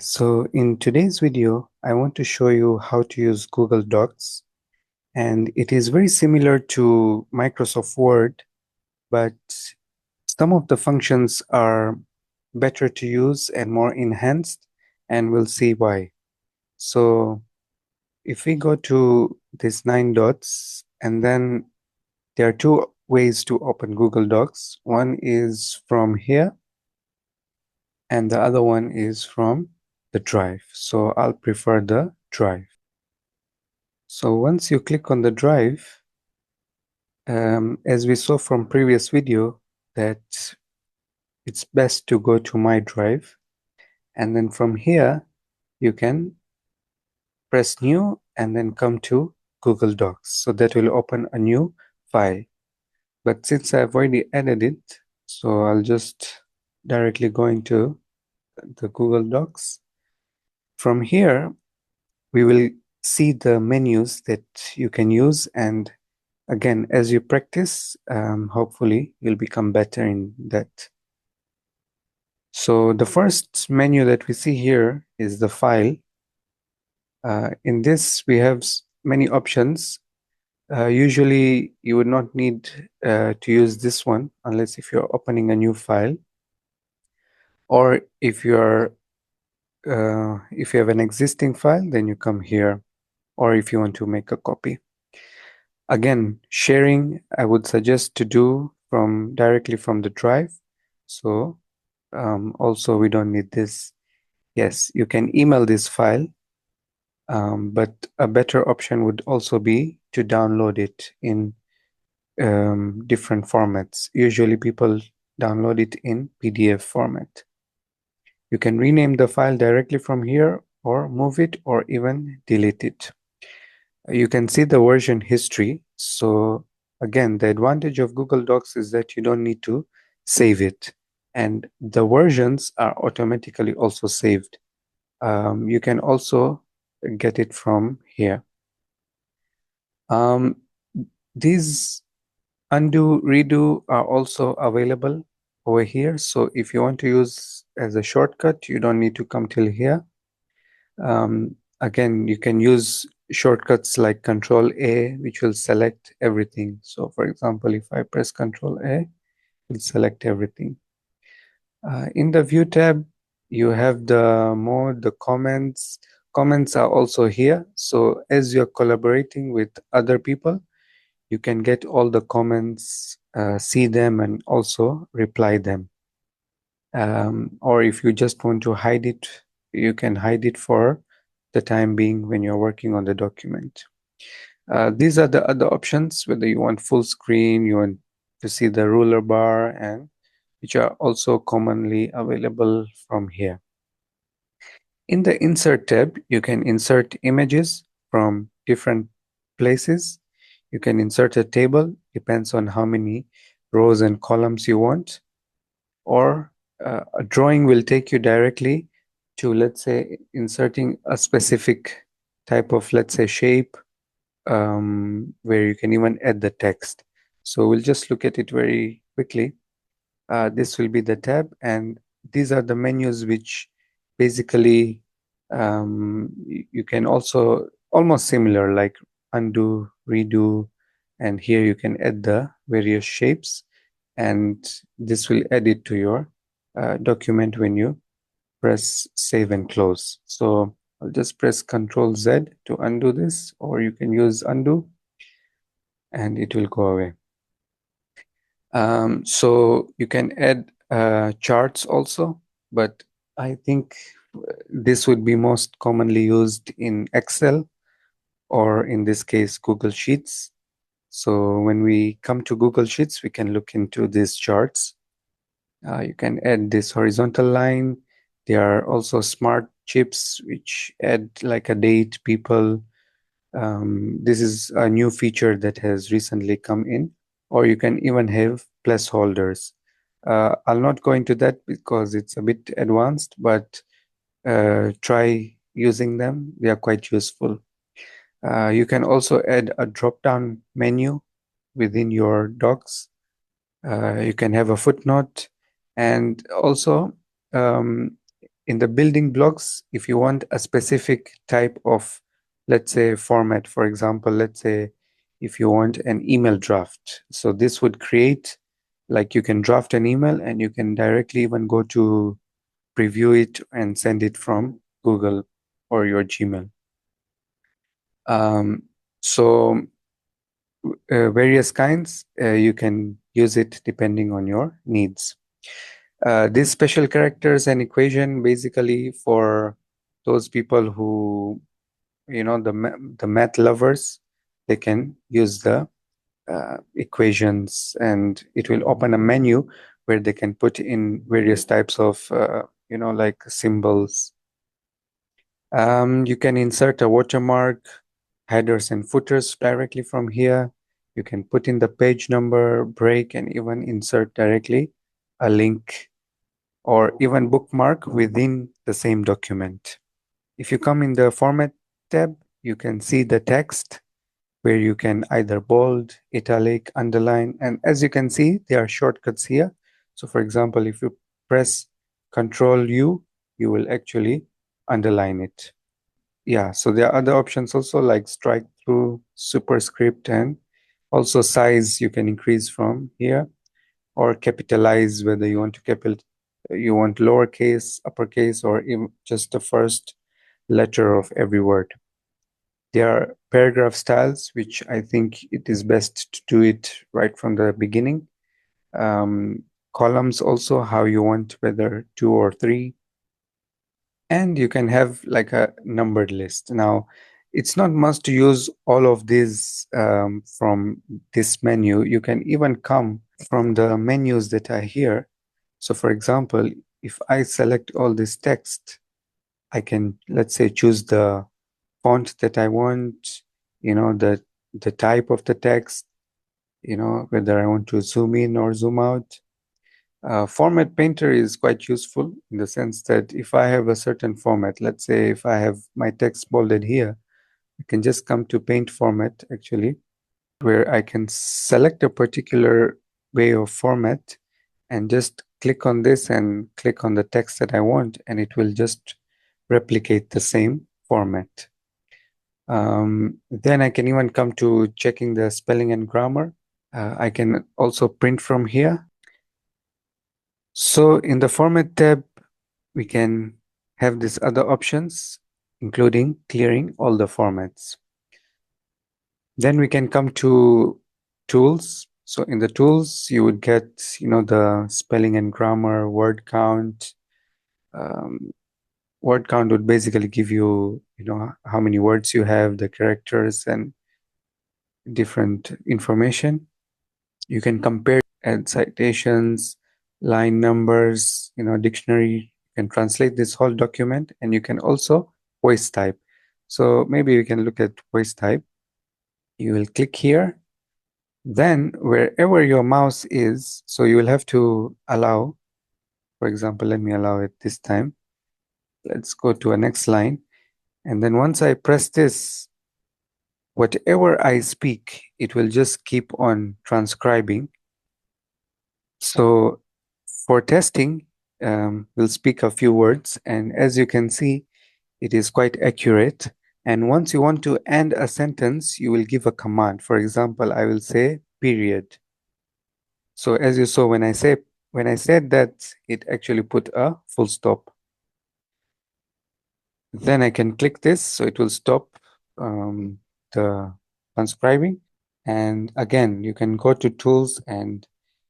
So in today's video, I want to show you how to use Google Docs, and it is very similar to Microsoft Word, but some of the functions are better to use and more enhanced, and we'll see why. So if we go to these 9 dots, and then there are two ways to open Google Docs. One is from here, and the other one is from the drive. So I'll prefer the drive. So once you click on the drive, as we saw from previous video, that it's best to go to My Drive, and then from here you can press New and then come to Google Docs. So that will open a new file. But since I've already added it, so I'll just directly go into the Google Docs. From here, we will see the menus that you can use, and again, as you practice, hopefully you'll become better in that. So the first menu that we see here is the file. In this, we have many options. Usually, you would not need to use this one unless if you're opening a new file, or if you have an existing file, then you come here, or if you want to make a copy. Again, sharing, I would suggest to do directly from the drive. So also we don't need this. Yes, you can email this file, but a better option would also be to download it in different formats. Usually people download it in PDF format. You can rename the file directly from here, or move it, or even delete it. You can see the version history. So again, the advantage of Google Docs is that you don't need to save it, and the versions are automatically also saved. You can also get it from here. These undo, redo are also available over here. So if you want to use as a shortcut, you don't need to come till here. Again, you can use shortcuts like Control A, which will select everything. So for example, if I press Control A, it will select everything. In the View tab, you have the mode, the comments. Comments are also here. So as you're collaborating with other people, you can get all the comments, see them, and also reply them. Or if you just want to hide it, you can hide it for the time being when you're working on the document. These are the other options, whether you want full screen, you want to see the ruler bar, and which are also commonly available from here. In the Insert tab, you can insert images from different places. You can insert a table, depends on how many rows and columns you want, or a drawing will take you directly to, let's say, inserting a specific type of, let's say, shape, where you can even add the text. So we'll just look at it very quickly. This will be the tab, and these are the menus which basically you can also, almost similar, like undo, redo, and here you can add the various shapes, and this will add it to your document when you press save and close. So I'll just press Ctrl Z to undo this, or you can use undo and it will go away. So you can add charts also, but I think this would be most commonly used in Excel, or in this case, Google Sheets. So when we come to Google Sheets, we can look into these charts. You can add this horizontal line. There are also smart chips which add like a date, people. This is a new feature that has recently come in, or you can even have placeholders. I'll not go into that because it's a bit advanced, but try using them. They are quite useful. You can also add a drop-down menu within your docs. You can have a footnote, and also in the building blocks, if you want a specific type of, let's say, format, for example, let's say if you want an email draft, so this would create, like you can draft an email and you can directly even go to preview it and send it from Google or your Gmail. So various kinds, you can use it depending on your needs. These special characters and equation basically for those people who, you know, the math lovers, they can use the equations, and it will open a menu where they can put in various types of, you know, like symbols. You can insert a watermark, headers and footers directly from here. You can put in the page number, break, and even insert directly a link or even bookmark within the same document. If you come in the Format tab, you can see the text where you can either bold, italic, underline, and as you can see, there are shortcuts here. So for example, if you press Ctrl U, you will actually underline it. Yeah, so there are other options also like strike through, superscript, and also size you can increase from here, or capitalize, whether you want to you want lowercase, uppercase, or even just the first letter of every word. There are paragraph styles, which I think it is best to do it right from the beginning. Columns also, how you want, whether 2 or 3. And you can have like a numbered list. Now, it's not must to use all of these from this menu. You can even come from the menus that are here. So for example, if I select all this text, I can, let's say, choose the font that I want, you know, the type of the text, you know, whether I want to zoom in or zoom out. Format Painter is quite useful in the sense that if I have a certain format, let's say if I have my text bolded here, I can just come to Paint Format actually, where I can select a particular way of format and just click on this and click on the text that I want, and it will just replicate the same format. Then I can even come to checking the spelling and grammar. I can also print from here. So in the Format tab, we can have these other options, including clearing all the formats. Then we can come to tools. So in the tools, you would get, you know, the spelling and grammar, word count. Word count would basically give you, you know, how many words you have, the characters, and different information. You can compare, add citations, line numbers, you know, dictionary. You can translate this whole document, and you can also voice type. So maybe you can look at voice type. You will click here. Then wherever your mouse is, so you will have to allow, for example, let me allow it this time. Let's go to a next line. And then once I press this, whatever I speak, it will just keep on transcribing. So for testing, we'll speak a few words, and as you can see, it is quite accurate. And once you want to end a sentence, you will give a command. For example, I will say period. So as you saw, when I said that, it actually put a full stop. Then I can click this, so it will stop the transcribing. And again, you can go to tools and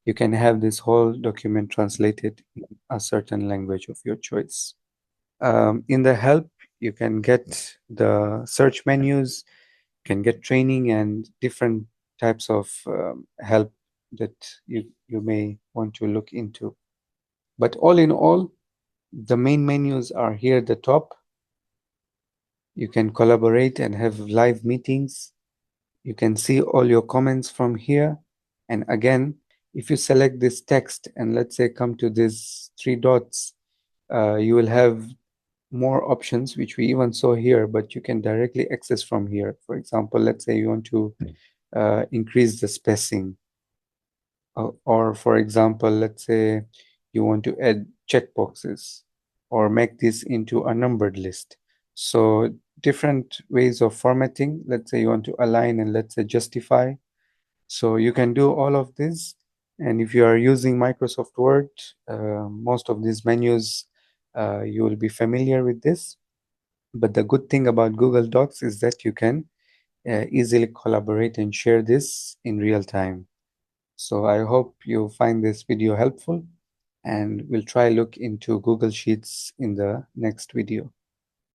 you can have this whole document translated in a certain language of your choice. In the help, you can get the search menus, you can get training and different types of help that you may want to look into. But all in all, the main menus are here at the top. You can collaborate and have live meetings. You can see all your comments from here. And again, if you select this text and let's say come to these 3 dots, you will have more options, which we even saw here, but you can directly access from here. For example, let's say you want to increase the spacing. Or for example, let's say you want to add checkboxes. or make this into a numbered list. So different ways of formatting. Let's say you want to align and let's say justify. So you can do all of this. And if you are using Microsoft Word, most of these menus, you will be familiar with this. But the good thing about Google Docs is that you can easily collaborate and share this in real time. So I hope you find this video helpful, and we'll try look into Google Sheets in the next video.